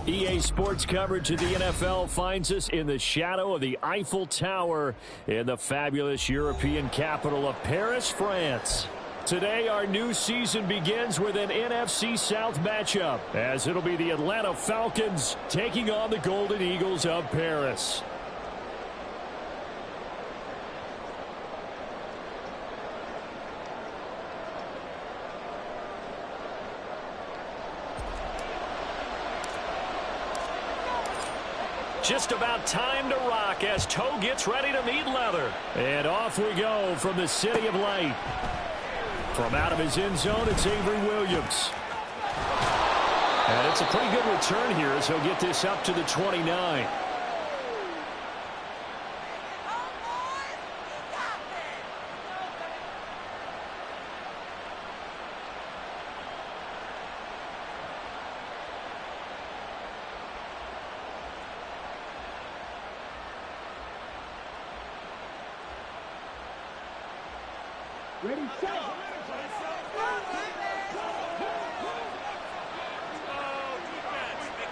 EA Sports coverage of the NFL finds us in the shadow of the Eiffel Tower in the fabulous European capital of Paris, France. Today, our new season begins with an NFC South matchup, as it'll be the Atlanta Falcons taking on the Golden Eagles of Paris. Just about time to rock as toe gets ready to meet leather. And off we go from the City of Light. From out of his end zone, it's Avery Williams. And it's a pretty good return here as he'll get this up to the 29. Ready, set.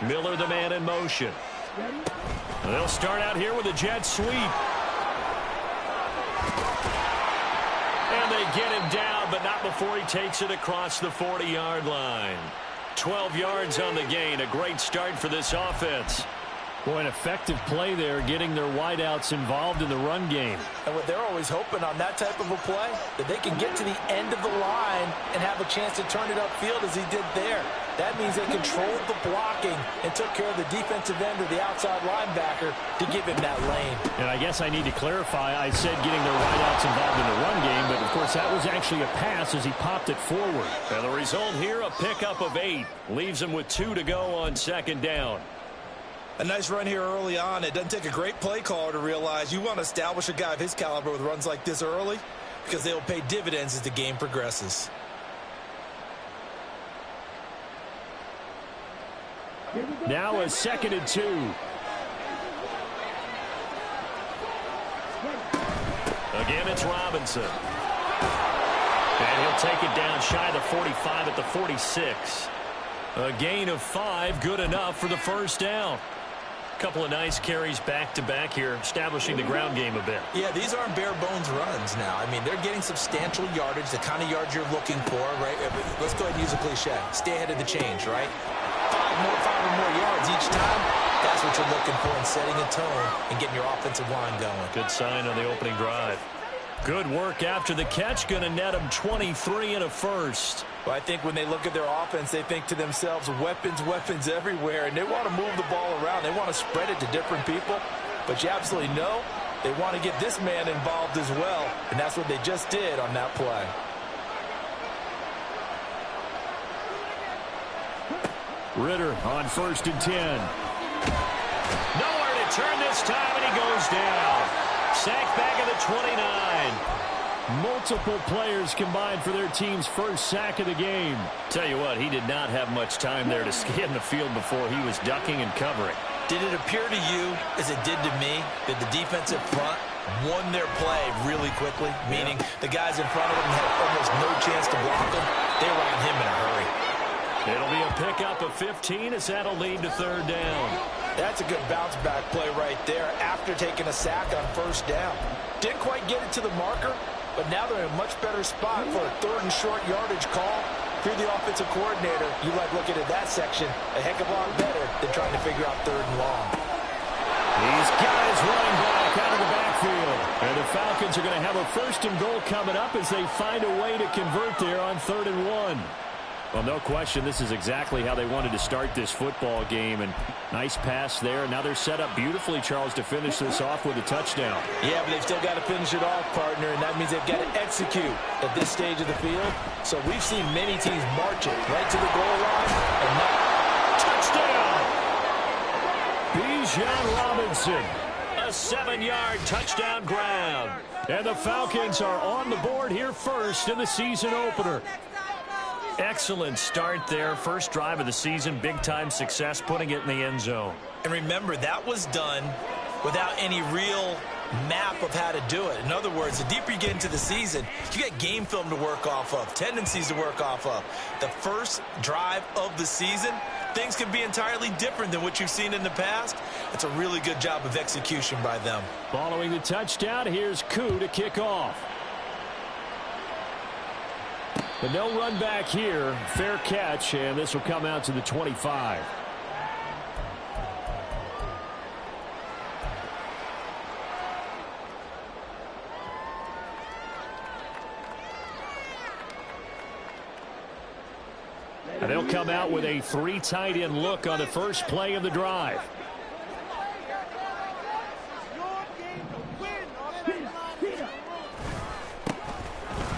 Miller, the man in motion. They'll start out here with a jet sweep. And they get him down, but not before he takes it across the 40-yard line. 12 yards on the gain. A great start for this offense. Boy, an effective play there, getting their wideouts involved in the run game. And what they're always hoping on that type of a play, that they can get to the end of the line and have a chance to turn it upfield as he did there. That means they controlled the blocking and took care of the defensive end of the outside linebacker to give him that lane. And I guess I need to clarify, I said getting their wideouts involved in the run game, but of course that was actually a pass as he popped it forward. And the result here, a pickup of 8. Leaves him with 2 to go on second down. A nice run here early on. It doesn't take a great play caller to realize you want to establish a guy of his caliber with runs like this early because they'll pay dividends as the game progresses. Now a 2nd and 2. Again, it's Robinson. And he'll take it down shy of the 45 at the 46. A gain of 5, good enough for the first down. Couple of nice carries back-to-back here, establishing the ground game a bit. Yeah, these aren't bare-bones runs now. I mean, they're getting substantial yardage, the kind of yards you're looking for, right? Let's go ahead and use a cliche. Stay ahead of the change, right? 5 or more yards each time. That's what you're looking for in setting a tone and getting your offensive line going. Good sign on the opening drive. Good work after the catch. Going to net him 23 and a first. Well, I think when they look at their offense, they think to themselves, weapons, weapons everywhere, and they want to move the ball around. They want to spread it to different people, but you absolutely know they want to get this man involved as well, and that's what they just did on that play. Ritter on 1st and 10. Nowhere to turn this time, and he goes down. Sacked back at the 29. Multiple players combined for their team's first sack of the game. Tell you what, he did not have much time there to scan the field before he was ducking and covering. Did it appear to you, as it did to me, that the defensive front won their play really quickly? Meaning the guys in front of them had almost no chance to block him. They were on him in a hurry. It'll be a pickup of 15 as that'll lead to 3rd down. That's a good bounce-back play right there after taking a sack on 1st down. Didn't quite get it to the marker, but now they're in a much better spot for a 3rd and short yardage call. If you're the offensive coordinator, you like looking at that section a heck of a lot better than trying to figure out 3rd and long. He's got his running back out of the backfield. And the Falcons are going to have a 1st and goal coming up as they find a way to convert there on 3rd and 1. Well, no question, this is exactly how they wanted to start this football game. And nice pass there. Now they're set up beautifully, Charles, to finish this off with a touchdown. Yeah, but they've still got to finish it off, partner, and that means they've got to execute at this stage of the field. So we've seen many teams march it right to the goal line. And now, touchdown! Bijan Robinson. A 7-yard touchdown grab. And the Falcons are on the board here first in the season opener. Excellent start there. First drive of the season. Big-time success putting it in the end zone. And remember, that was done without any real map of how to do it. In other words, the deeper you get into the season, you get game film to work off of, tendencies to work off of. The first drive of the season, things can be entirely different than what you've seen in the past. It's a really good job of execution by them. Following the touchdown, here's Koo to kick off. But no run back here. Fair catch, and this will come out to the 25. And they'll come out with a 3 tight end look on the first play of the drive.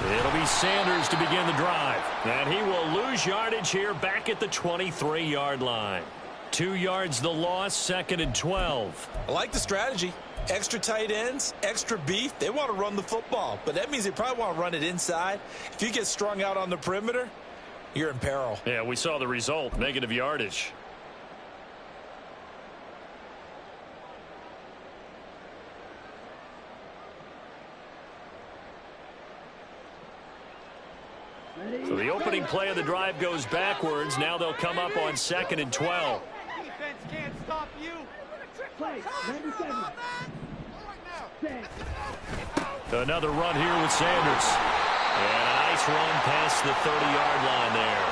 It'll be Sanders to begin the drive. And he will lose yardage here back at the 23-yard line. 2 yards the loss, 2nd and 12. I like the strategy. Extra tight ends, extra beef. They want to run the football, but that means they probably want to run it inside. If you get strung out on the perimeter, you're in peril. Yeah, we saw the result, negative yardage. So the opening play of the drive goes backwards. Now they'll come up on 2nd and 12. Defense can't stop you. Play, 97. Another run here with Sanders. And a nice run past the 30-yard line there.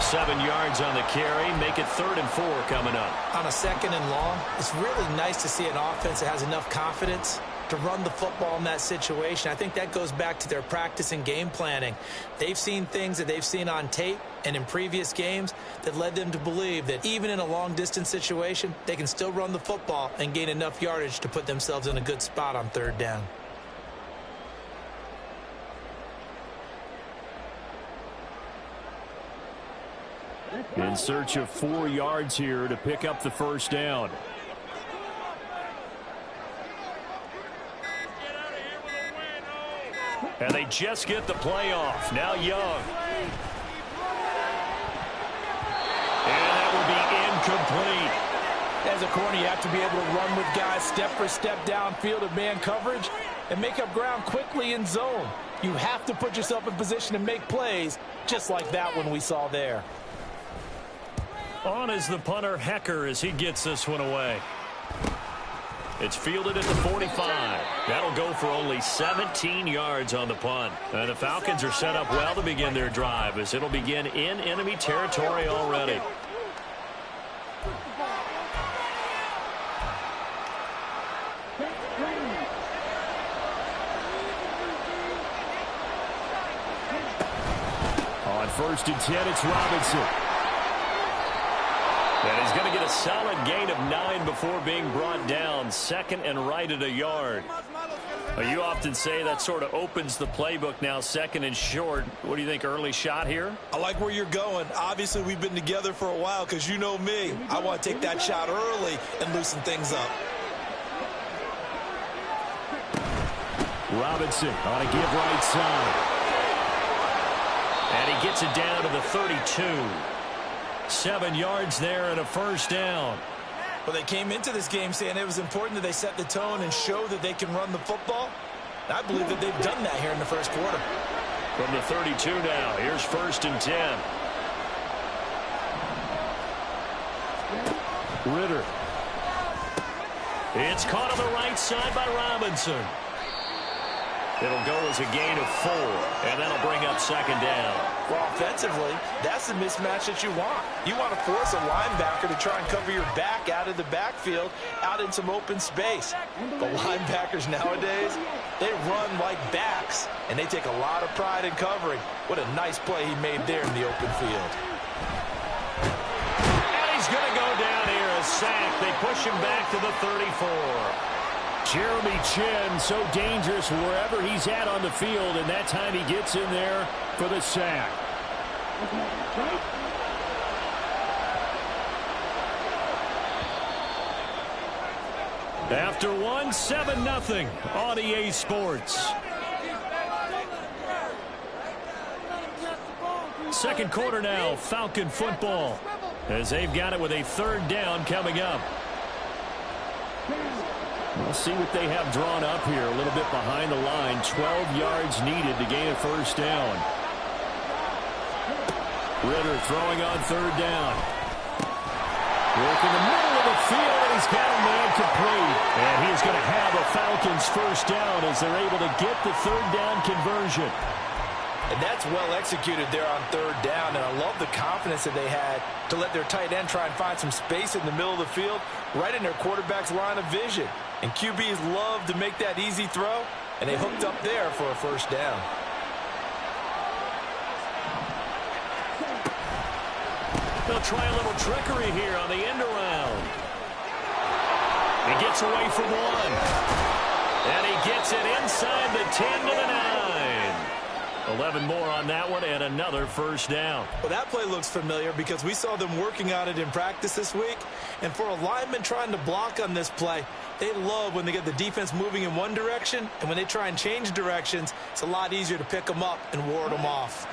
7 yards on the carry. Make it 3rd and 4 coming up. On a 2nd and long, it's really nice to see an offense that has enough confidence to run the football in that situation. I think that goes back to their practice and game planning. They've seen things that they've seen on tape and in previous games that led them to believe that even in a long-distance situation, they can still run the football and gain enough yardage to put themselves in a good spot on 3rd down. In search of 4 yards here to pick up the first down. And they just get the play off. Now Young. And that will be incomplete. As a corner, you have to be able to run with guys step for step downfield of man coverage and make up ground quickly in zone. You have to put yourself in position to make plays just like that one we saw there. On is the punter, Hecker, as he gets this one away. It's fielded at the 45. That'll go for only 17 yards on the punt. And the Falcons are set up well to begin their drive as it'll begin in enemy territory already. On 1st and 10, it's Robinson. And he's going to get a solid gain of 9 before being brought down. 2nd and right at a yard. You often say that sort of opens the playbook now, 2nd and short. What do you think, early shot here? I like where you're going. Obviously, we've been together for a while because you know me. I want to take that shot early and loosen things up. Robinson on a give right side. And he gets it down to the 32. 7 yards there and a first down. Well, they came into this game saying it was important that they set the tone and show that they can run the football. And I believe that they've done that here in the first quarter. From the 32 now, here's 1st and 10. Ritter. It's caught on the right side by Robinson. It'll go as a gain of 4, and that'll bring up 2nd down. Well, offensively, that's the mismatch that you want. You want to force a linebacker to try and cover your back out of the backfield, out in some open space. The linebackers nowadays, they run like backs, and they take a lot of pride in covering. What a nice play he made there in the open field. And he's going to go down here, a sack. They push him back to the 34. Jeremy Chin, so dangerous wherever he's at on the field, and that time he gets in there for the sack. After one, 7-0 on EA Sports. Second quarter now, Falcon football, as they've got it with a 3rd down coming up. We'll see what they have drawn up here. A little bit behind the line. 12 yards needed to gain a first down. Ritter throwing on third down. Work in the middle of the field, and he's got a man complete. And he's going to have a Falcons first down as they're able to get the third down conversion. And that's well executed there on third down, and I love the confidence that they had to let their tight end try and find some space in the middle of the field, right in their quarterback's line of vision. And QBs love to make that easy throw, and they hooked up there for a first down. They'll try a little trickery here on the end around. He gets away from one. And he gets it inside the 10 to the 9. 11 more on that one and another first down. Well, that play looks familiar because we saw them working on it in practice this week. And for a lineman trying to block on this play, they love when they get the defense moving in one direction. And when they try and change directions, it's a lot easier to pick them up and ward them off.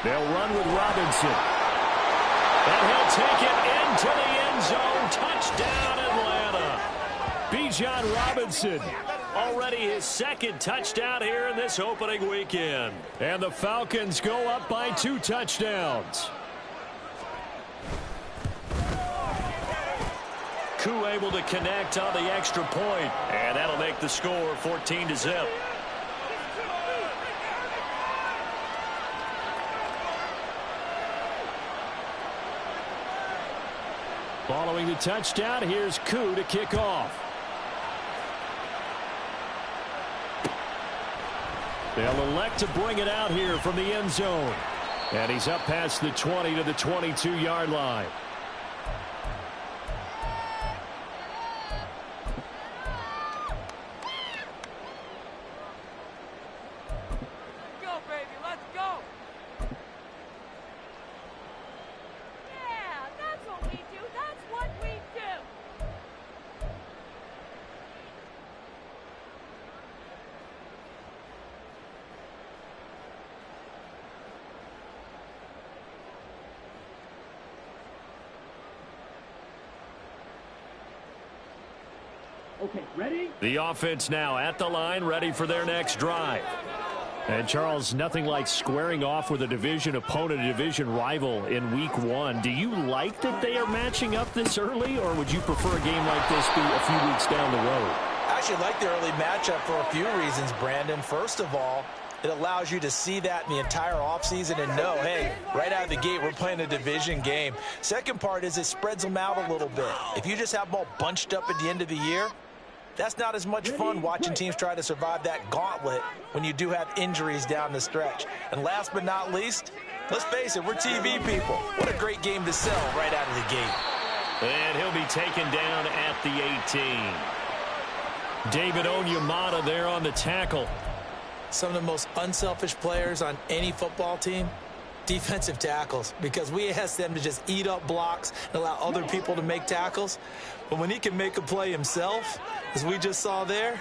They'll run with Robinson. And he'll take it into the end zone. Touchdown, Atlanta. Bijan Robinson, already his second touchdown here in this opening weekend. And the Falcons go up by 2 touchdowns. Koo able to connect on the extra point. And that'll make the score 14-0. Following the touchdown, here's Koo to kick off. They'll elect to bring it out here from the end zone. And he's up past the 20 to the 22-yard line. Okay, ready? The offense now at the line, ready for their next drive. And, Charles, nothing like squaring off with a division opponent, a division rival in week 1. Do you like that they are matching up this early, or would you prefer a game like this be a few weeks down the road? I actually like the early matchup for a few reasons, Brandon. First of all, it allows you to see that in the entire offseason and know, hey, right out of the gate, we're playing a division game. Second part is it spreads them out a little bit. If you just have them all bunched up at the end of the year, that's not as much fun watching teams try to survive that gauntlet when you do have injuries down the stretch. And last but not least, let's face it, we're TV people. What a great game to sell right out of the gate. And he'll be taken down at the 18. David Onyemata there on the tackle. Some of the most unselfish players on any football team, defensive tackles, because we ask them to just eat up blocks and allow other people to make tackles. But when he can make a play himself, as we just saw there,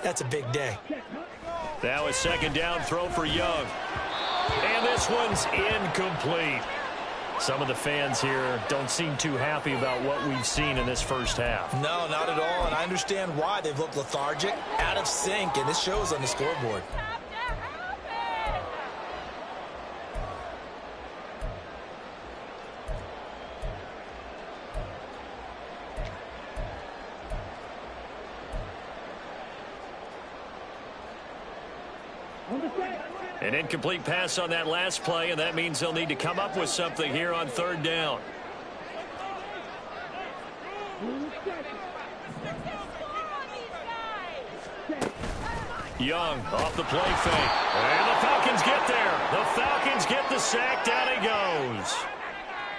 that's a big day. Now a second down throw for Young. And this one's incomplete. Some of the fans here don't seem too happy about what we've seen in this first half. No, not at all, and I understand why. They've looked lethargic, out of sync, and this shows on the scoreboard. An incomplete pass on that last play, and that means they'll need to come up with something here on third down. Young off the play fake. And the Falcons get there. The Falcons get the sack. Down he goes.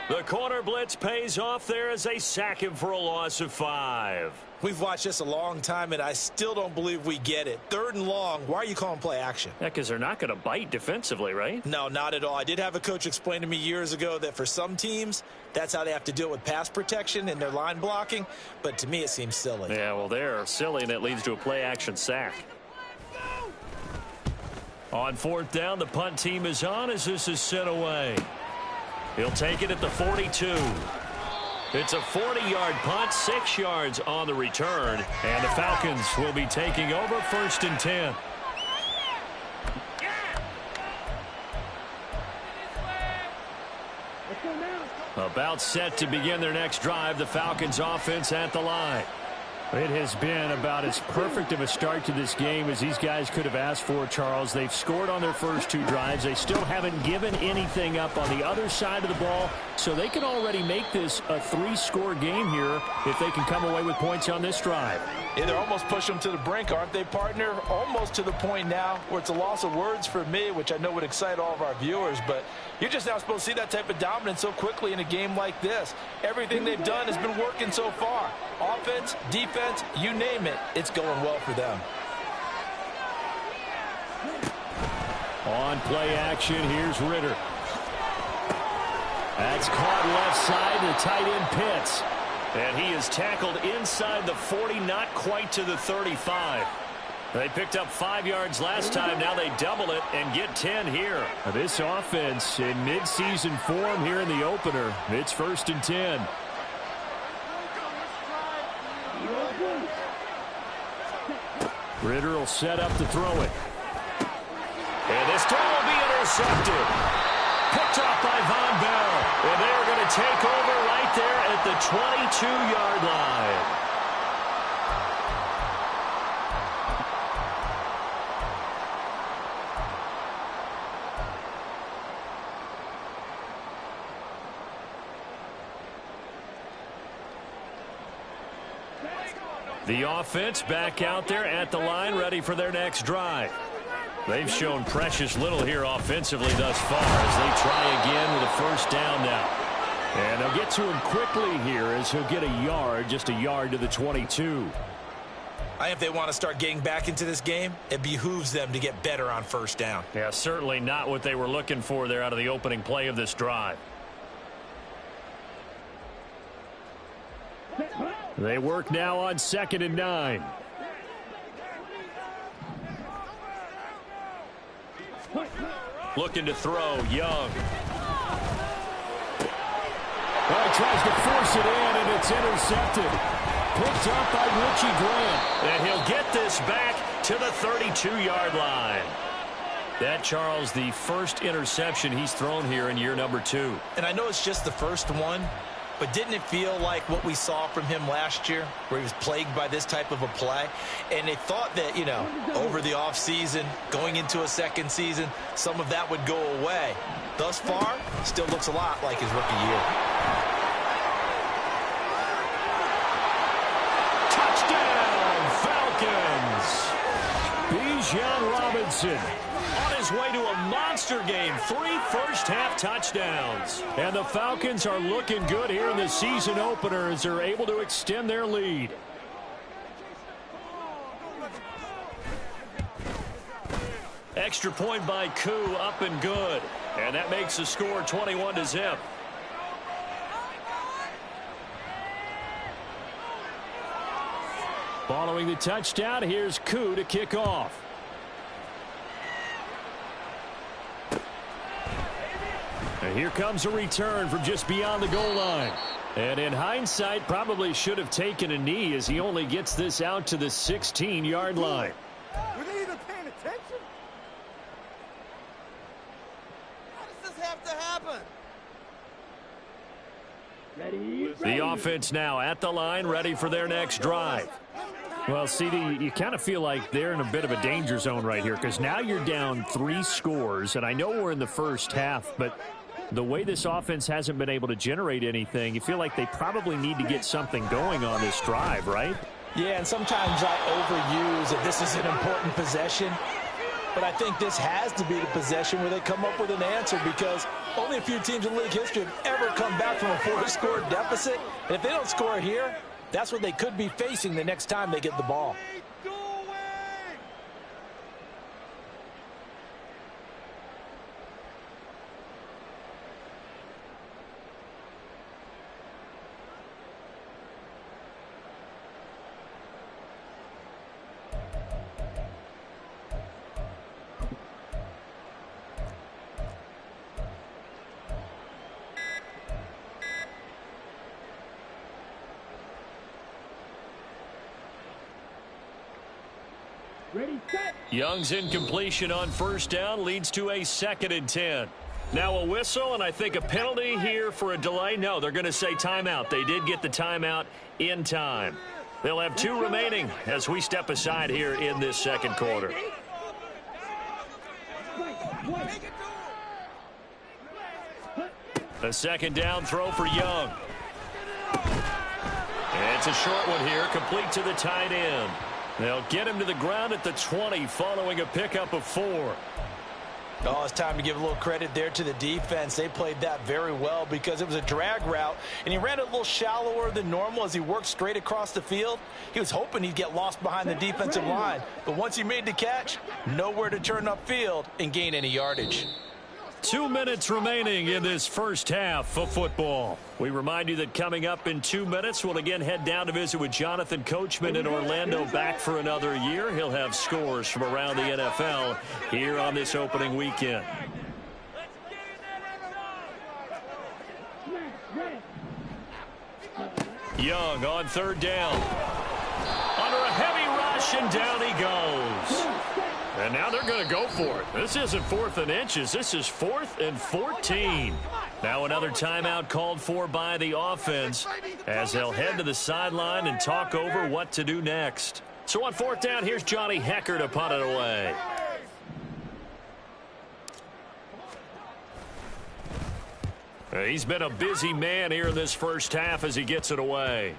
The corner blitz pays off there as they sack him for a loss of 5. We've watched this a long time, and I still don't believe we get it. 3rd and long, why are you calling play action? Yeah, because they're not going to bite defensively, right? No, not at all. I did have a coach explain to me years ago that for some teams, that's how they have to deal with pass protection and their line blocking. But to me, it seems silly. Yeah, well, they're silly, and it leads to a play action sack. On 4th down, the punt team is on as this is sent away. He'll take it at the 42. It's a 40-yard punt, 6 yards on the return, and the Falcons will be taking over 1st and 10. About set to begin their next drive, the Falcons offense at the line. It has been about as perfect of a start to this game as these guys could have asked for, Charles. They've scored on their first 2 drives. They still haven't given anything up on the other side of the ball, so they can already make this a 3-score game here if they can come away with points on this drive. Yeah, they're almost pushing them to the brink, aren't they, partner? Almost to the point now where it's a loss of words for me, which I know would excite all of our viewers, but you're just not supposed to see that type of dominance so quickly in a game like this. Everything they've done has been working so far. Offense, defense, you name it, it's going well for them. On play action, here's Ritter. That's caught left side, the tight end Pitts. And he is tackled inside the 40, not quite to the 35. They picked up 5 yards last time. Now they double it and get 10 here. This offense in midseason form here in the opener. It's 1st and 10. Ritter will set up to throw it. And this throw will be intercepted. Picked off by Von Bell. And they're going to take over right there at the 22-yard line. The offense back out there at the line, ready for their next drive. They've shown precious little here offensively thus far as they try again with a 1st down now. And they'll get to him quickly here as he'll get a yard, just a yard to the 22. If they want to start getting back into this game, it behooves them to get better on 1st down. Yeah, certainly not what they were looking for there out of the opening play of this drive. They work now on 2nd and 9. Looking to throw, Young. Well, he tries to force it in, and it's intercepted. Picked up by Richie Grant. And he'll get this back to the 32-yard line. That, Charles, the first interception he's thrown here in year number 2. And I know it's just the first one, but didn't it feel like what we saw from him last year, where he was plagued by this type of a play? And they thought that, over the offseason, going into a second season, some of that would go away. Thus far, still looks a lot like his rookie year. Touchdown, Falcons! Bijan Robinson on his way to a monster game. 3 first-half touchdowns. And the Falcons are looking good here in the season opener as they're able to extend their lead. Extra point by Koo, up and good. And that makes the score 21-0. Following the touchdown, here's Koo to kick off. And here comes a return from just beyond the goal line. And in hindsight, probably should have taken a knee as he only gets this out to the 16-yard line. Were they even paying attention? How does this have to happen? The offense now at the line, ready for their next drive. Well, CD, you kind of feel like they're in a bit of a danger zone right here because now you're down 3 scores, and I know we're in the first half, but the way this offense hasn't been able to generate anything, you feel like they probably need to get something going on this drive, right? Yeah, and sometimes I overuse that this is an important possession, but I think this has to be the possession where they come up with an answer because only a few teams in league history have ever come back from a 4-score deficit, and if they don't score here, that's what they could be facing the next time they get the ball. Young's incompletion on first down leads to a 2nd and 10. Now a whistle, and I think a penalty here for a delay. No, they're going to say timeout. They did get the timeout in time. They'll have 2 remaining as we step aside here in this 2nd quarter. A 2nd down throw for Young. And it's a short one here, complete to the tight end. They'll get him to the ground at the 20 following a pickup of 4. Oh, it's time to give a little credit there to the defense. They played that very well because it was a drag route, and he ran a little shallower than normal as he worked straight across the field. He was hoping he'd get lost behind the defensive line, but once he made the catch, nowhere to turn upfield and gain any yardage. 2 minutes remaining in this first half of football. We remind you that coming up in 2 minutes, we'll again head down to visit with Jonathan Coachman in Orlando, back for another year. He'll have scores from around the NFL here on this opening weekend. Young on 3rd down. Under a heavy rush, and down he goes. And now they're going to go for it. This isn't 4th and inches. This is 4th and 14. Now another timeout called for by the offense as they'll head to the sideline and talk over what to do next. So on 4th down, here's Johnny Hecker to punt it away. He's been a busy man here in this first half as he gets it away.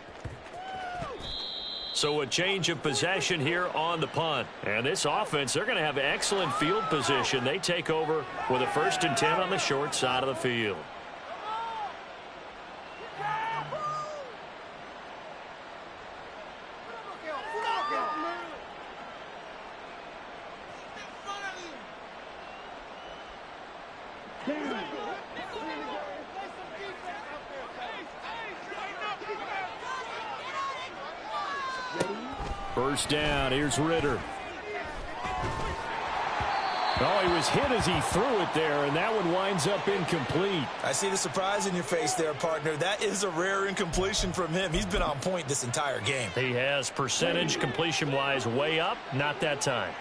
So a change of possession here on the punt. And this offense, they're going to have excellent field position. They take over with a 1st and 10 on the short side of the field. First down, here's Ritter. Oh, he was hit as he threw it there, and that one winds up incomplete. I see the surprise in your face there, partner. That is a rare incompletion from him. He's been on point this entire game. He has percentage completion-wise way up, not that time.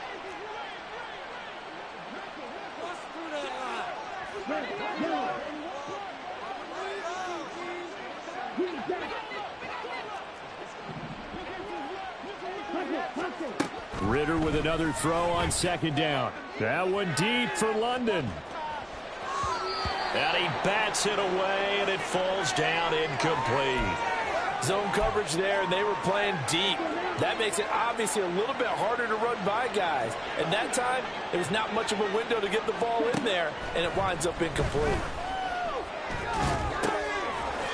Ritter with another throw on 2nd down. That one deep for London. And he bats it away, and it falls down incomplete. Zone coverage there, and they were playing deep. That makes it obviously a little bit harder to run by guys. And that time, there was not much of a window to get the ball in there, and it winds up incomplete.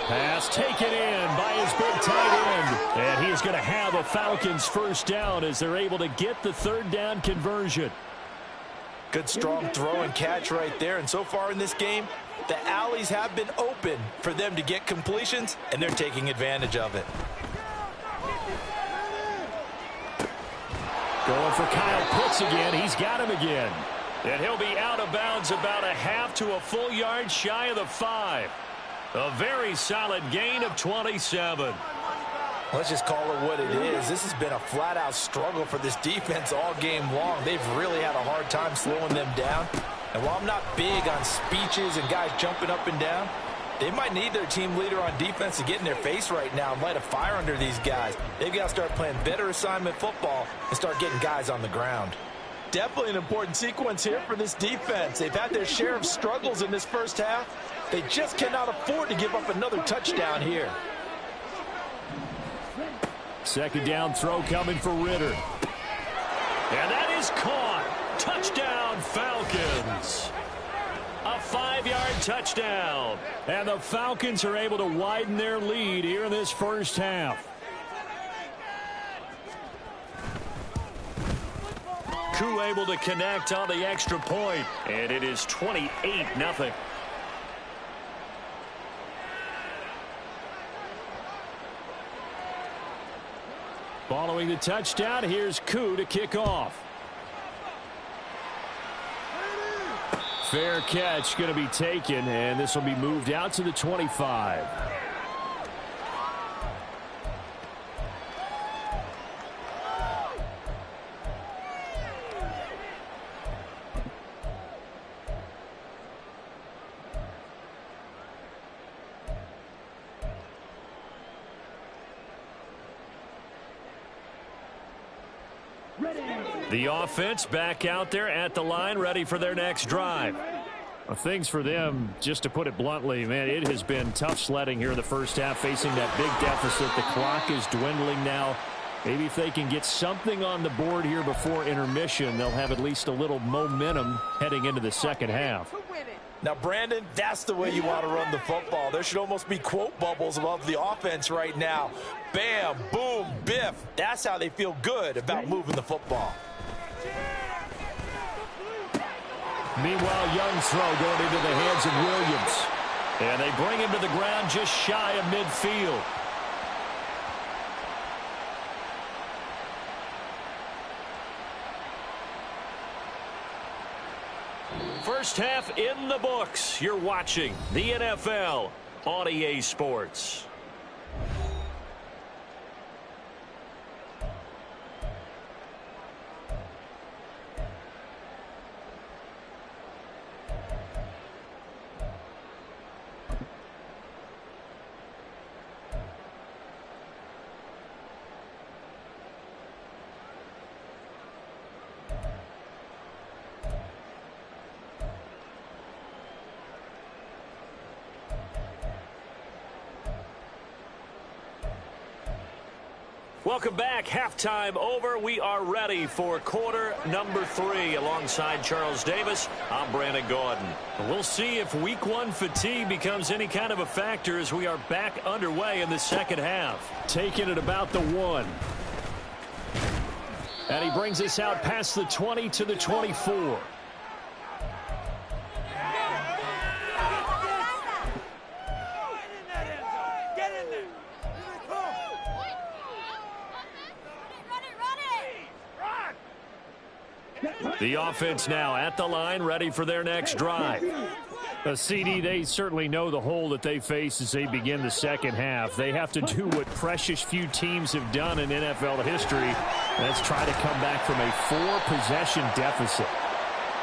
Pass taken in by his big tight end. And he is going to have a Falcons first down as they're able to get the 3rd down conversion. Good strong throw and catch right there. And so far in this game, the alleys have been open for them to get completions, and they're taking advantage of it. Going for Kyle Pitts again. He's got him again. And he'll be out of bounds about a half to a full yard shy of the 5. A very solid gain of 27. Let's just call it what it is. This has been a flat-out struggle for this defense all game long. They've really had a hard time slowing them down. And while I'm not big on speeches and guys jumping up and down, they might need their team leader on defense to get in their face right now and light a fire under these guys. They've got to start playing better assignment football and start getting guys on the ground. Definitely an important sequence here for this defense. They've had their share of struggles in this first half. They just cannot afford to give up another touchdown here. 2nd down throw coming for Ritter. And that is caught. Touchdown, Falcons. A 5-yard touchdown. And the Falcons are able to widen their lead here in this first half. Koo able to connect on the extra point. And it is 28-0. Following the touchdown, here's Koo to kick off. Fair catch going to be taken, and this will be moved out to the 25. The offense back out there at the line, ready for their next drive. Well, things for them, just to put it bluntly, man, it has been tough sledding here in the first half, facing that big deficit. The clock is dwindling now. Maybe if they can get something on the board here before intermission, they'll have at least a little momentum heading into the second half. Now, Brandon, that's the way you want to run the football. There should almost be quote bubbles above the offense right now. Bam, boom, biff. That's how they feel good about moving the football. Meanwhile, Young's throw going into the hands of Williams. And they bring him to the ground just shy of midfield. First half in the books. You're watching the NFL on EA Sports. Welcome back. Halftime over. We are ready for quarter number 3. Alongside Charles Davis, I'm Brandon Gaudin. We'll see if week 1 fatigue becomes any kind of a factor as we are back underway in the second half. Taking it about the 1. And he brings us out past the 20 to the 24. The offense now at the line, ready for their next drive. CD, they certainly know the hole that they face as they begin the second half. They have to do what precious few teams have done in NFL history. Let's try to come back from a 4-possession deficit.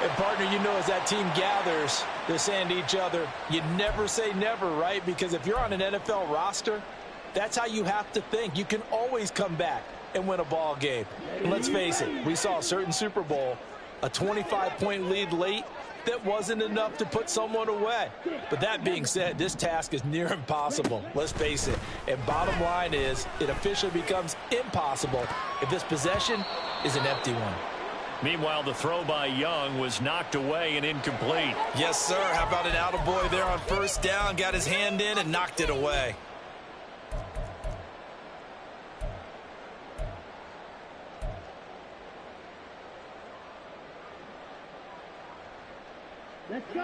And, partner, you know as that team gathers, they're saying to each other, you never say never, right? Because if you're on an NFL roster, that's how you have to think. You can always come back and win a ball game. And let's face it, we saw a certain Super Bowl, a 25-point lead late, that wasn't enough to put someone away. But that being said, this task is near impossible. Let's face it. And bottom line is, it officially becomes impossible if this possession is an empty one. Meanwhile, the throw by Young was knocked away and incomplete. Yes, sir. How about an attaboy there on first down? Got his hand in and knocked it away.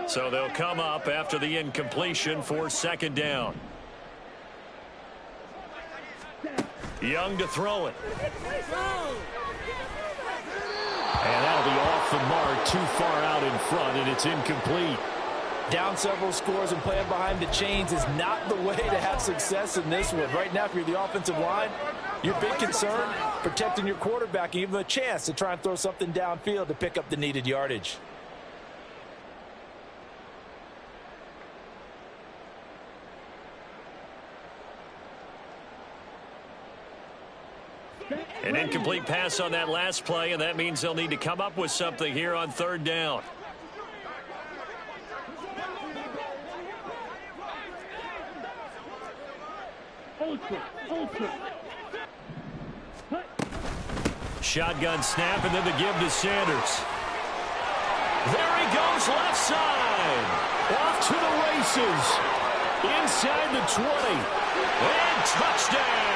So they'll come up after the incompletion for second down. Young to throw it. And that'll be off the mark, too far out in front, and it's incomplete. Down several scores and playing behind the chains is not the way to have success in this one. Right now, if you're the offensive line, your big concern, protecting your quarterback and give him a chance to try and throw something downfield to pick up the needed yardage. An incomplete pass on that last play, and that means they'll need to come up with something here on third down. Shotgun snap, and then the give to Sanders. There he goes, left side. Off to the races. Inside the 20. And touchdown.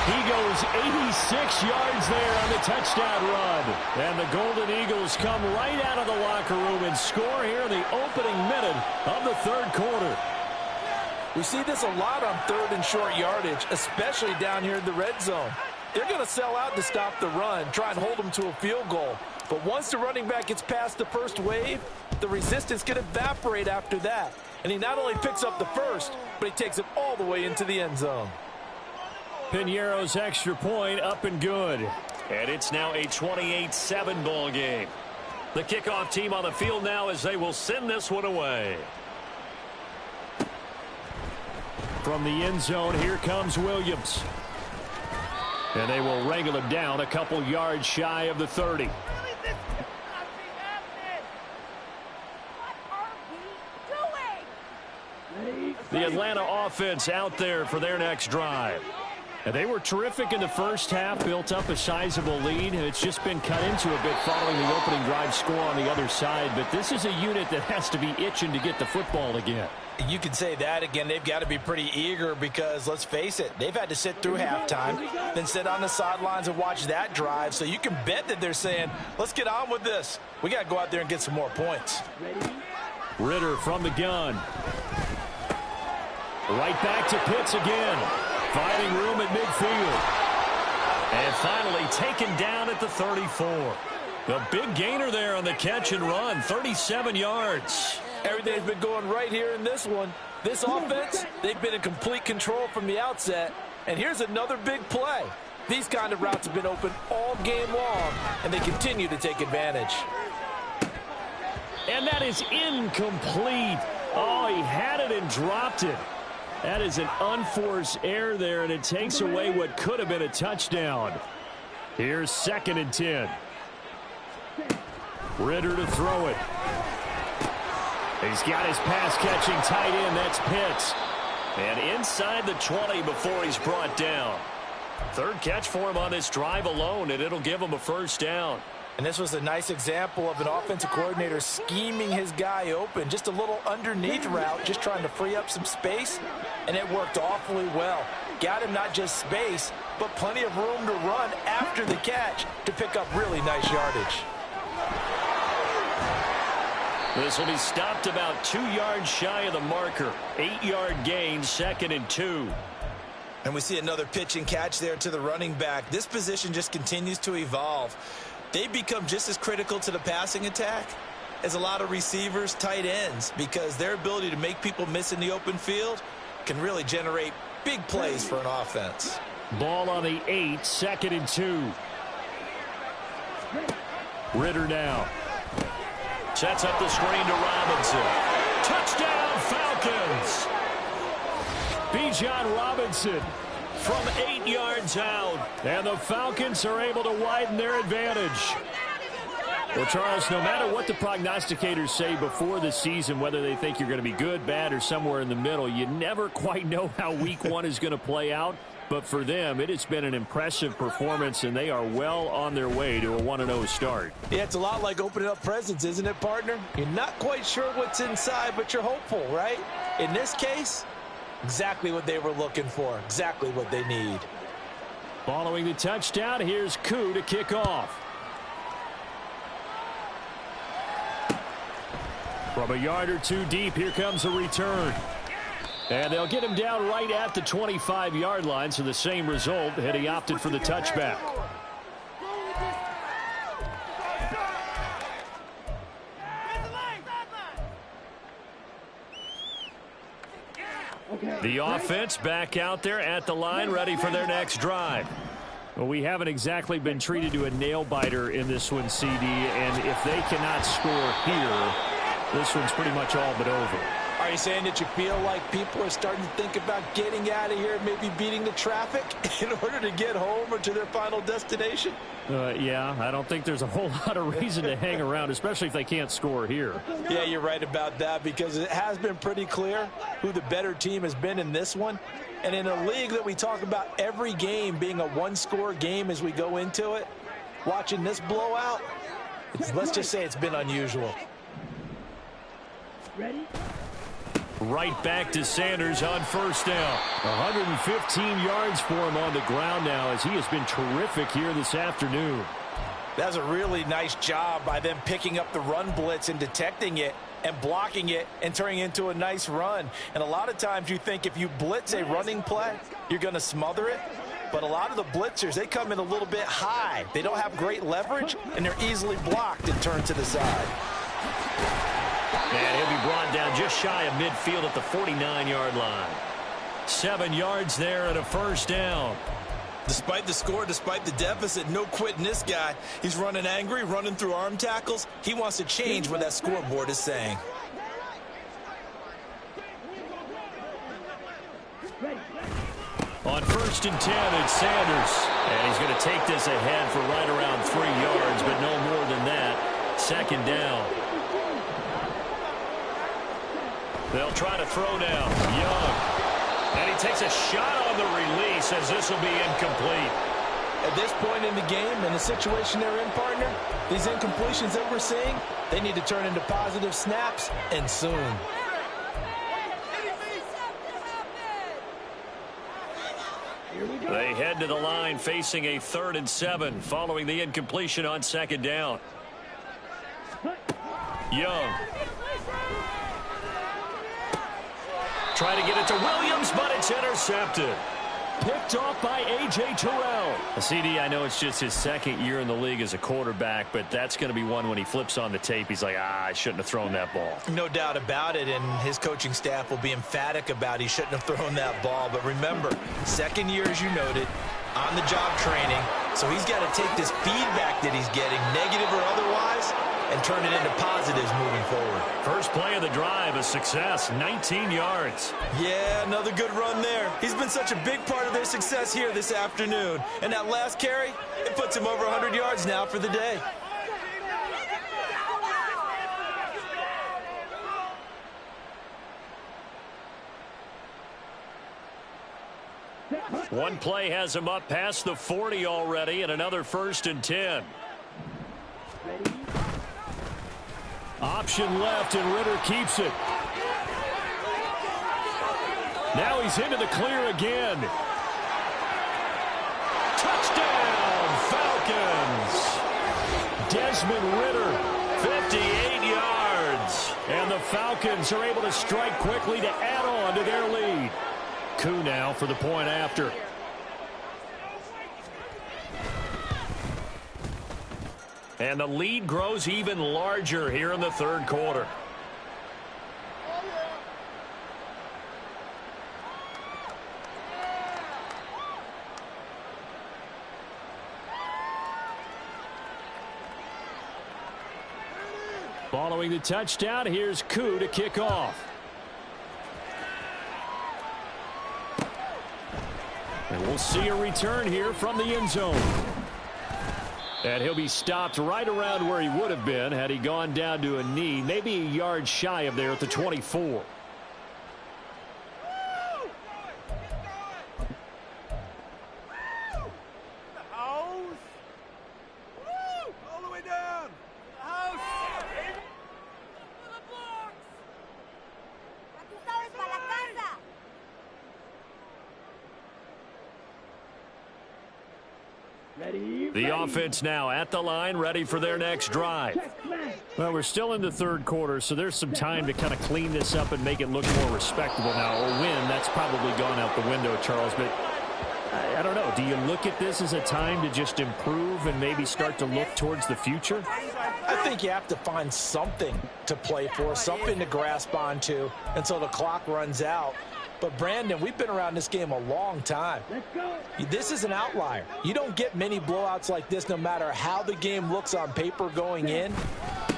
He goes 86 yards there on the touchdown run. And the Golden Eagles come right out of the locker room and score here in the opening minute of the third quarter. We see this a lot on third and short yardage, especially down here in the red zone. They're going to sell out to stop the run, try and hold them to a field goal. But once the running back gets past the first wave, the resistance can evaporate after that. And he not only picks up the first, but he takes it all the way into the end zone. Piñeiro's extra point up and good. And it's now a 28-7 ball game. The kickoff team on the field now as they will send this one away. From the end zone, here comes Williams. And they will wrangle him down a couple yards shy of the 30. The Atlanta offense out there for their next drive. And they were terrific in the first half, built up a sizable lead. It's just been cut into a bit following the opening drive score on the other side. But this is a unit that has to be itching to get the football again. You can say that again. They've got to be pretty eager because, let's face it, they've had to sit through halftime, then sit on the sidelines and watch that drive. So you can bet that they're saying, let's get on with this. We got to go out there and get some more points. Ritter from the gun. Right back to Pitts again. Finding room at midfield. And finally taken down at the 34. The big gainer there on the catch and run, 37 yards. Everything's been going right here in this one. This offense, they've been in complete control from the outset. And here's another big play. These kind of routes have been open all game long, and they continue to take advantage. And that is incomplete. Oh, he had it and dropped it. That is an unforced error there, and it takes away what could have been a touchdown. Here's 2nd and 10. Ritter to throw it. He's got his pass-catching tight end. That's Pitts. And inside the 20 before he's brought down. 3rd catch for him on this drive alone, and it'll give him a first down. And this was a nice example of an offensive coordinator scheming his guy open. Just a little underneath route, just trying to free up some space, and it worked awfully well. Got him not just space, but plenty of room to run after the catch to pick up really nice yardage. This will be stopped about 2 yards shy of the marker. 8-yard gain, 2nd and 2. And we see another pitch and catch there to the running back. This position just continues to evolve. They become just as critical to the passing attack as a lot of receivers, tight ends, because their ability to make people miss in the open field can really generate big plays for an offense. Ball on the 8, 2nd and 2. Ritter now. Sets up the screen to Robinson. Touchdown, Falcons! Bijan Robinson from 8 yards out. And the Falcons are able to widen their advantage. Well, Charles, no matter what the prognosticators say before the season, whether they think you're going to be good, bad, or somewhere in the middle, you never quite know how week 1 is going to play out. But for them, it has been an impressive performance, and they are well on their way to a 1-0 start. Yeah, it's a lot like opening up presents, isn't it, partner? You're not quite sure what's inside, but you're hopeful, right? In this case, exactly what they were looking for, exactly what they need. Following the touchdown, here's Koo to kick off. From a yard or two deep, here comes a return. And they'll get him down right at the 25-yard line, so the same result, had he opted for the touchback. The offense back out there at the line, ready for their next drive. Well, we haven't exactly been treated to a nail-biter in this one, CD, and if they cannot score here, this one's pretty much all but over. Are you saying that you feel like people are starting to think about getting out of here, maybe beating the traffic in order to get home or to their final destination? Yeah, I don't think there's a whole lot of reason to hang around, especially if they can't score here. Yeah, you're right about that, because it has been pretty clear who the better team has been in this one. And in a league that we talk about every game being a one-score game as we go into it, watching this blowout, let's just say it's been unusual. Ready? Right back to Sanders on first down. 115 yards for him on the ground now, as he has been terrific here this afternoon. That's a really nice job by them picking up the run blitz and detecting it and blocking it and turning it into a nice run. And a lot of times you think if you blitz a running play, you're going to smother it. But a lot of the blitzers, they come in a little bit high. They don't have great leverage, and they're easily blocked and turned to the side. And he'll be brought down just shy of midfield at the 49-yard line. 7 yards there and a first down. Despite the score, despite the deficit, no quitting this guy. He's running angry, running through arm tackles. He wants to change what that scoreboard is saying. On 1st and 10. It's Sanders. And he's going to take this ahead for right around 3 yards, but no more than that. 2nd down. They'll try to throw now. Young. And he takes a shot on the release as this will be incomplete. At this point in the game, in the situation they're in, partner, these incompletions that we're seeing, they need to turn into positive snaps, and soon. They head to the line facing a 3rd and 7 following the incompletion on 2nd down. Young. Trying to get it to Williams, but it's intercepted. Picked off by A.J. Terrell. CD, I know it's just his 2nd year in the league as a quarterback, but that's going to be one when he flips on the tape. He's like, I shouldn't have thrown that ball. No doubt about it, and his coaching staff will be emphatic about he shouldn't have thrown that ball. But remember, 2nd year, as you noted, on-the-job training. So he's got to take this feedback that he's getting, negative or otherwise, and turn it into positives moving forward. First play of the drive, a success, 19 yards. Yeah, another good run there. He's been such a big part of their success here this afternoon. And that last carry, it puts him over 100 yards now for the day. One play has him up past the 40 already, and another 1st and 10. Option left, and Ritter keeps it. Now he's into the clear again. Touchdown, Falcons! Desmond Ritter, 58 yards. And the Falcons are able to strike quickly to add on to their lead. Koo now for the point after. And the lead grows even larger here in the 3rd quarter. Following the touchdown, here's Koo to kick off. And we'll see a return here from the end zone. And he'll be stopped right around where he would have been had he gone down to a knee, maybe a yard shy of there at the 24. The offense now at the line, ready for their next drive. Well, we're still in the 3rd quarter, so there's some time to kind of clean this up and make it look more respectable now. A win, that's probably gone out the window, Charles, but I don't know. Do you look at this as a time to just improve and maybe start to look towards the future? I think you have to find something to play for, something to grasp onto until the clock runs out. But, Brandon, we've been around this game a long time. This is an outlier. You don't get many blowouts like this no matter how the game looks on paper going in.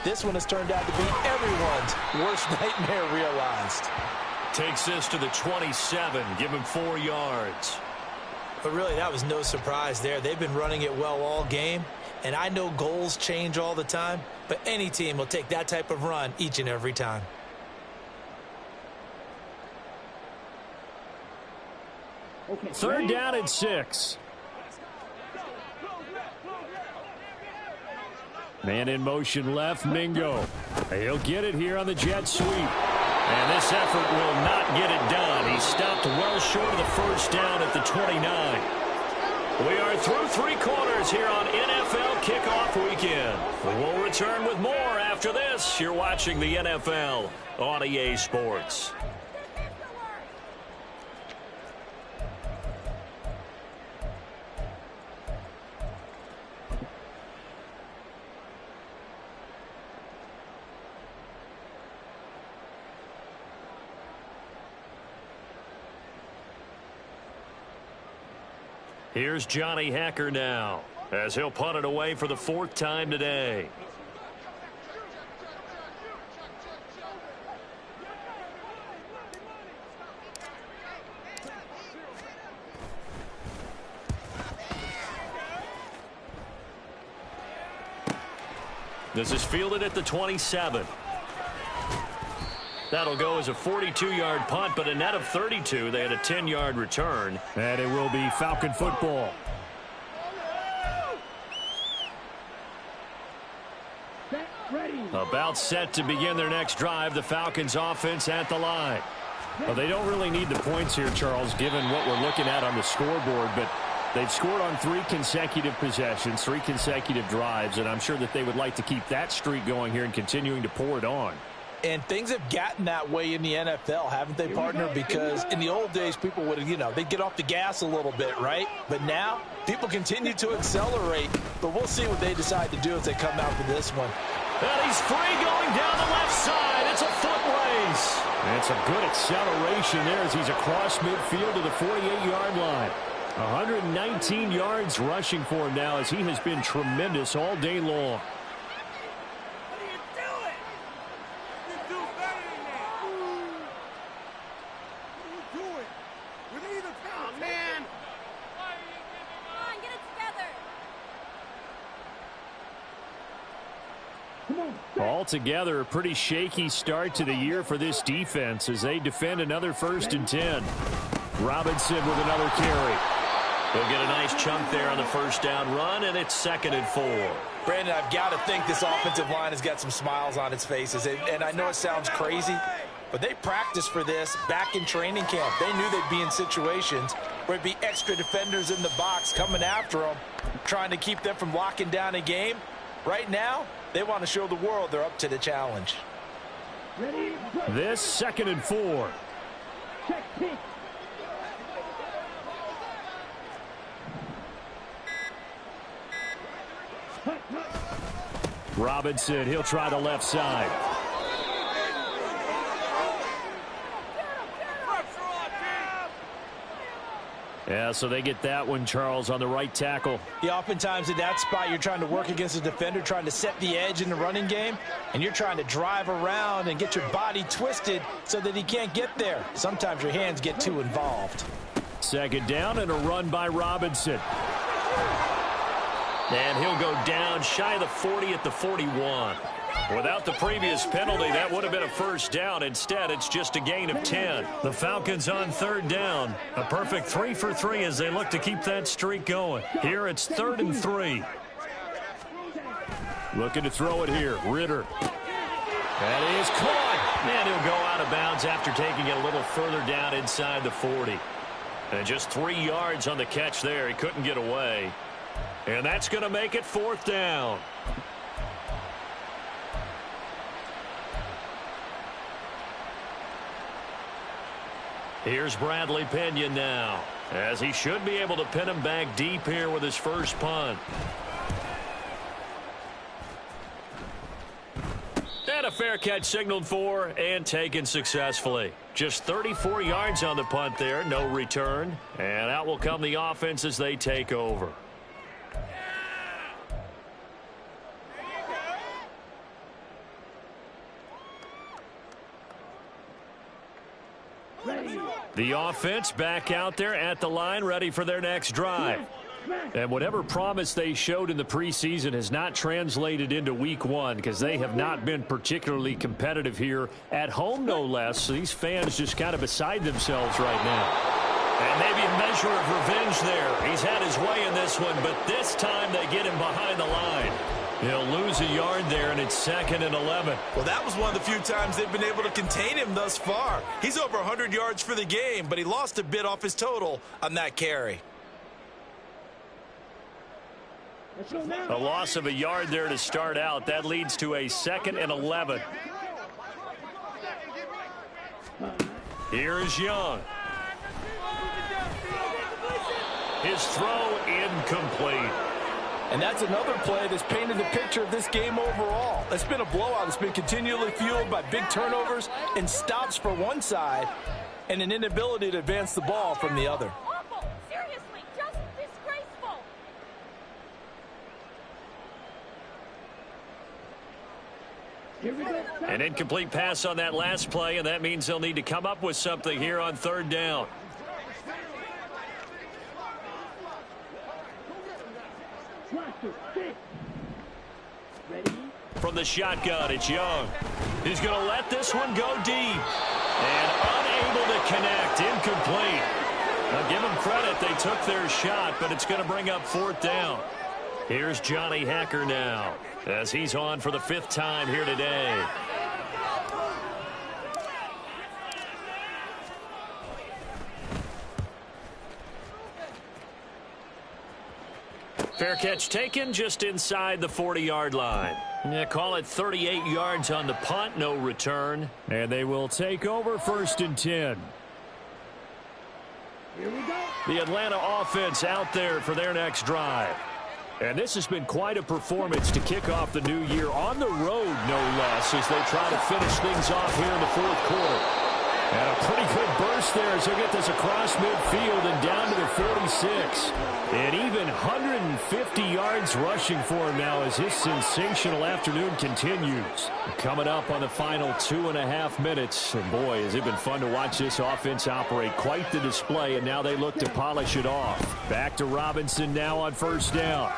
This one has turned out to be everyone's worst nightmare realized. Takes this to the 27, give him 4 yards. But really, that was no surprise there. They've been running it well all game. And I know goals change all the time, but any team will take that type of run each and every time. Okay. 3rd down and 6. Man in motion left, Mingo. He'll get it here on the jet sweep. And this effort will not get it done. He stopped well short of the 1st down at the 29. We are through 3 quarters here on NFL Kickoff Weekend. We'll return with more after this. You're watching the NFL on EA Sports. Here's Johnny Hacker now, as he'll punt it away for the 4th time today. This is fielded at the 27. That'll go as a 42-yard punt, but a net of 32. They had a 10-yard return. And it will be Falcon football. About set to begin their next drive. The Falcons offense at the line. Well, they don't really need the points here, Charles, given what we're looking at on the scoreboard, but they've scored on 3 consecutive possessions, 3 consecutive drives, and I'm sure that they would like to keep that streak going here and continuing to pour it on. And things have gotten that way in the NFL, haven't they, partner? Because in the old days, people would, they'd get off the gas a little bit, right? But now, people continue to accelerate. But we'll see what they decide to do as they come out for this one. And he's free going down the left side. It's a foot race. And it's a good acceleration there as he's across midfield to the 48-yard line. 119 yards rushing for him now as he has been tremendous all day long. Altogether, a pretty shaky start to the year for this defense as they defend another 1st and 10. Robinson with another carry. They'll get a nice chunk there on the first down run, and it's 2nd and 4. Brandon, I've got to think this offensive line has got some smiles on its faces. And I know it sounds crazy, but they practiced for this back in training camp. They knew they'd be in situations where it'd be extra defenders in the box coming after them, trying to keep them from locking down a game. Right now, they want to show the world they're up to the challenge. This 2nd and 4. Robinson, he'll try the left side. Yeah, so they get that one, Charles, on the right tackle. Yeah, oftentimes in that spot, you're trying to work against a defender, trying to set the edge in the running game, and you're trying to drive around and get your body twisted so that he can't get there. Sometimes your hands get too involved. 2nd down and a run by Robinson. And he'll go down shy of the 40 at the 41. Without the previous penalty, that would have been a 1st down. Instead, it's just a gain of 10. The Falcons on 3rd down. A perfect 3 for 3 as they look to keep that streak going. Here it's 3rd and 3. Looking to throw it here. Ritter. That is caught. And he'll go out of bounds after taking it a little further down inside the 40. And just 3 yards on the catch there. He couldn't get away. And that's going to make it 4th down. Here's Bradley Pinion now, as he should be able to pin him back deep here with his first punt. And a fair catch signaled for and taken successfully. Just 34 yards on the punt there, no return. And out will come the offense as they take over. The offense back out there at the line, ready for their next drive. And whatever promise they showed in the preseason has not translated into week 1 because they have not been particularly competitive here at home, no less. So these fans just kind of beside themselves right now. And maybe a measure of revenge there. He's had his way in this one, but this time they get him behind the line. He'll lose a yard there, and it's 2nd and 11. Well, that was one of the few times they've been able to contain him thus far. He's over 100 yards for the game, but he lost a bit off his total on that carry. A loss of a yard there to start out. That leads to a 2nd and 11. Here is Young. His throw incomplete. And that's another play that's painted the picture of this game overall. It's been a blowout. It's been continually fueled by big turnovers and stops for one side and an inability to advance the ball from the other. Awful. Seriously, just disgraceful. An incomplete pass on that last play, and that means they'll need to come up with something here on 3rd down. From the shotgun, it's Young. He's going to let this one go deep. And unable to connect. Incomplete. Now, give them credit. They took their shot, but it's going to bring up 4th down. Here's Johnny Hecker now, as he's on for the 5th time here today. Fair catch taken just inside the 40-yard line. Yeah, call it 38 yards on the punt, no return. And they will take over 1st and 10. Here we go. The Atlanta offense out there for their next drive. And this has been quite a performance to kick off the new year on the road, no less, as they try to finish things off here in the 4th quarter. And a pretty good burst there as they get this across midfield and down to the 46. And even 150 yards rushing for him now as his sensational afternoon continues. Coming up on the final 2.5 minutes. And boy, has it been fun to watch this offense operate. Quite the display, and now they look to polish it off. Back to Robinson now on 1st down.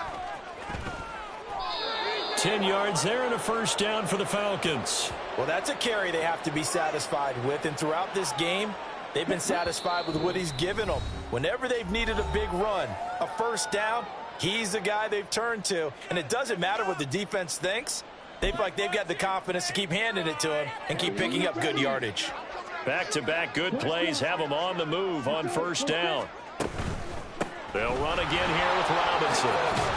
10 yards there and a 1st down for the Falcons. Well, that's a carry they have to be satisfied with. And throughout this game, they've been satisfied with what he's given them. Whenever they've needed a big run, a 1st down, he's the guy they've turned to. And it doesn't matter what the defense thinks. They feel like they've got the confidence to keep handing it to him and keep picking up good yardage. Back-to-back good plays have them on the move on 1st down. They'll run again here with Robinson.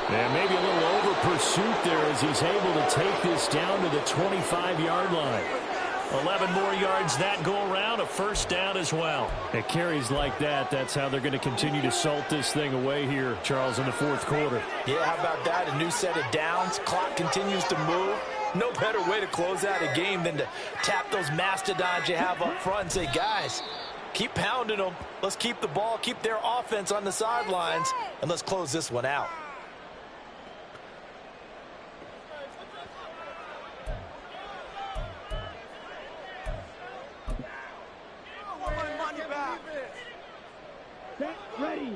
And maybe a little over-pursuit there as he's able to take this down to the 25-yard line. 11 more yards that go around, a 1st down as well. It carries like that. That's how they're going to continue to salt this thing away here, Charles, in the 4th quarter. Yeah, how about that? A new set of downs. Clock continues to move. No better way to close out a game than to tap those mastodons you have up front and say, guys, keep pounding them. Let's keep the ball, keep their offense on the sidelines, and let's close this one out. Ready.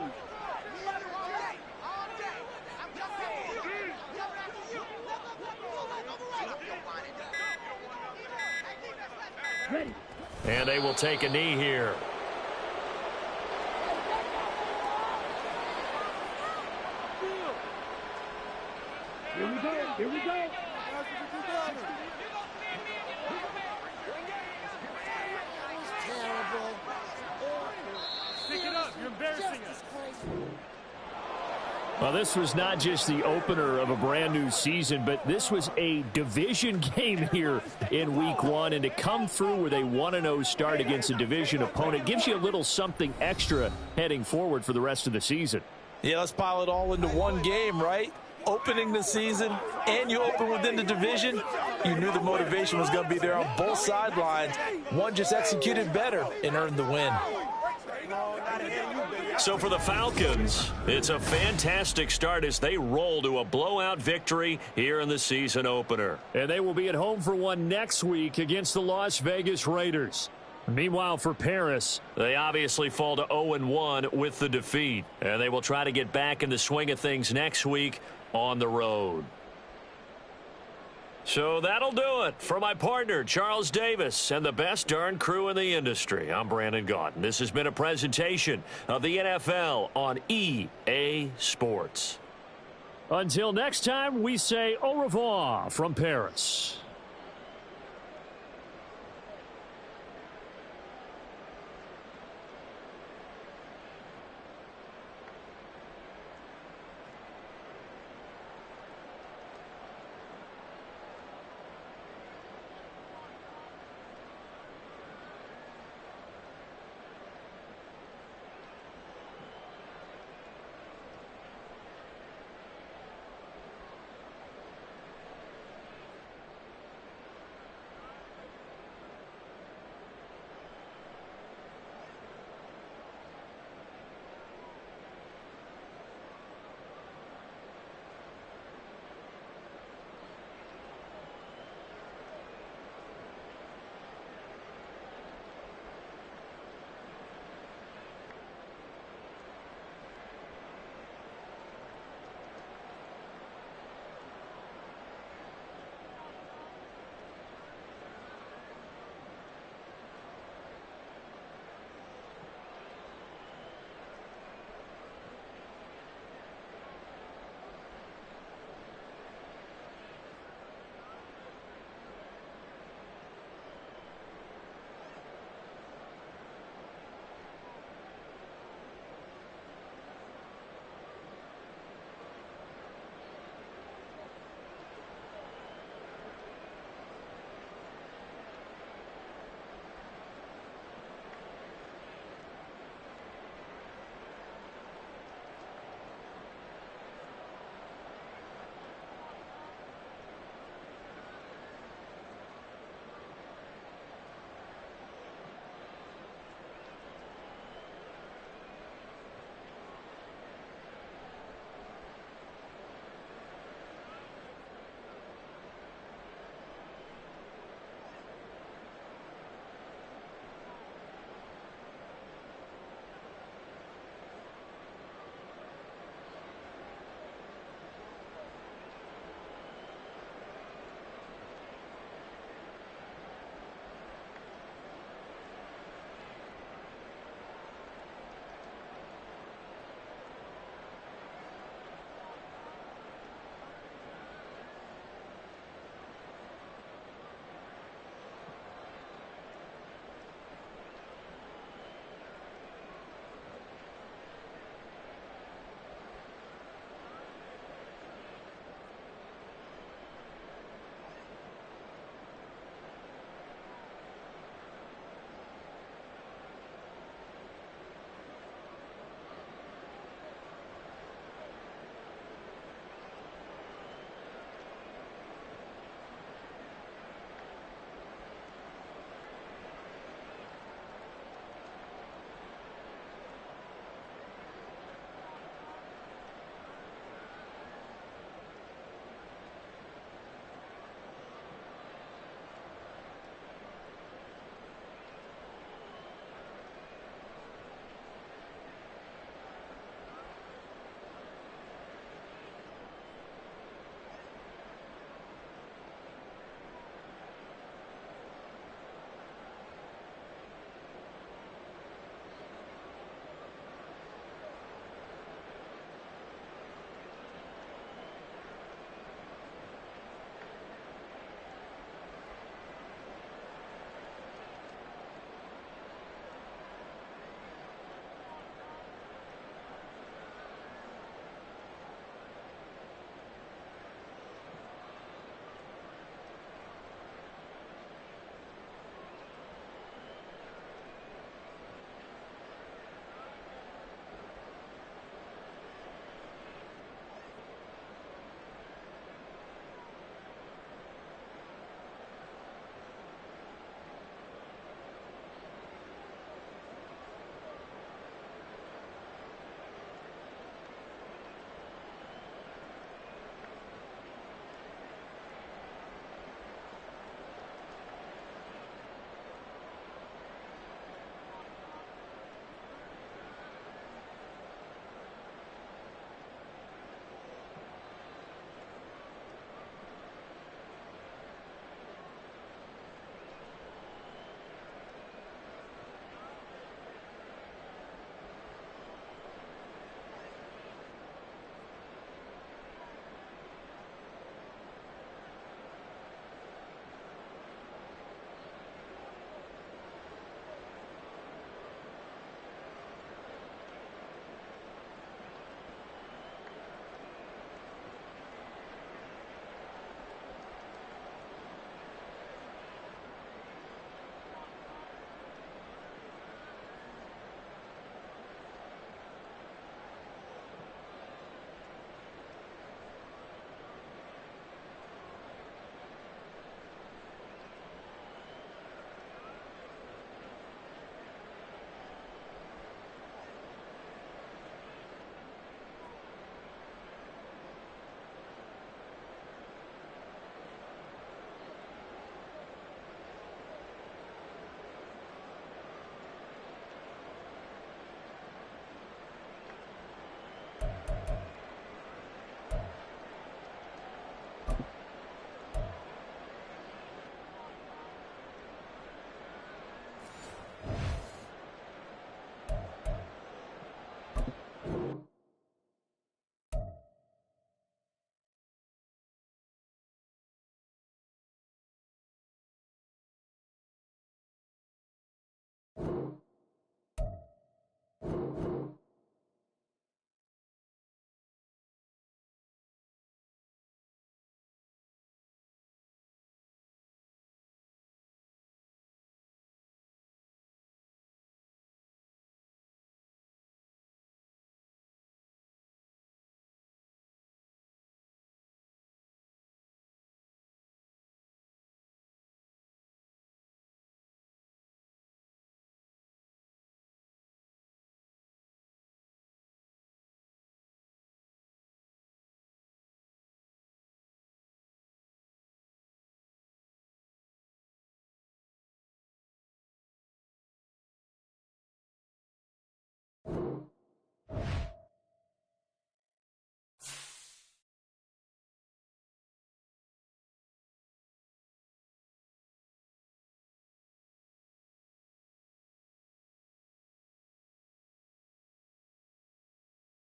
And they will take a knee here. Here we go. Here we go. Stick it up. You're embarrassing us. Well, this was not just the opener of a brand new season, but this was a division game here in week 1. And to come through with a 1-0 start against a division opponent gives you a little something extra heading forward for the rest of the season. Yeah, let's pile it all into one game, right? Opening the season, and you open within the division. You knew the motivation was going to be there on both sidelines. One just executed better and earned the win. So for the Falcons, it's a fantastic start as they roll to a blowout victory here in the season opener. And they will be at home for one next week against the Las Vegas Raiders. Meanwhile, for Paris, they obviously fall to 0-1 with the defeat. And they will try to get back in the swing of things next week on the road. So that'll do it for my partner, Charles Davis, and the best darn crew in the industry. I'm Brandon Gaudin. This has been a presentation of the NFL on EA Sports. Until next time, we say au revoir from Paris.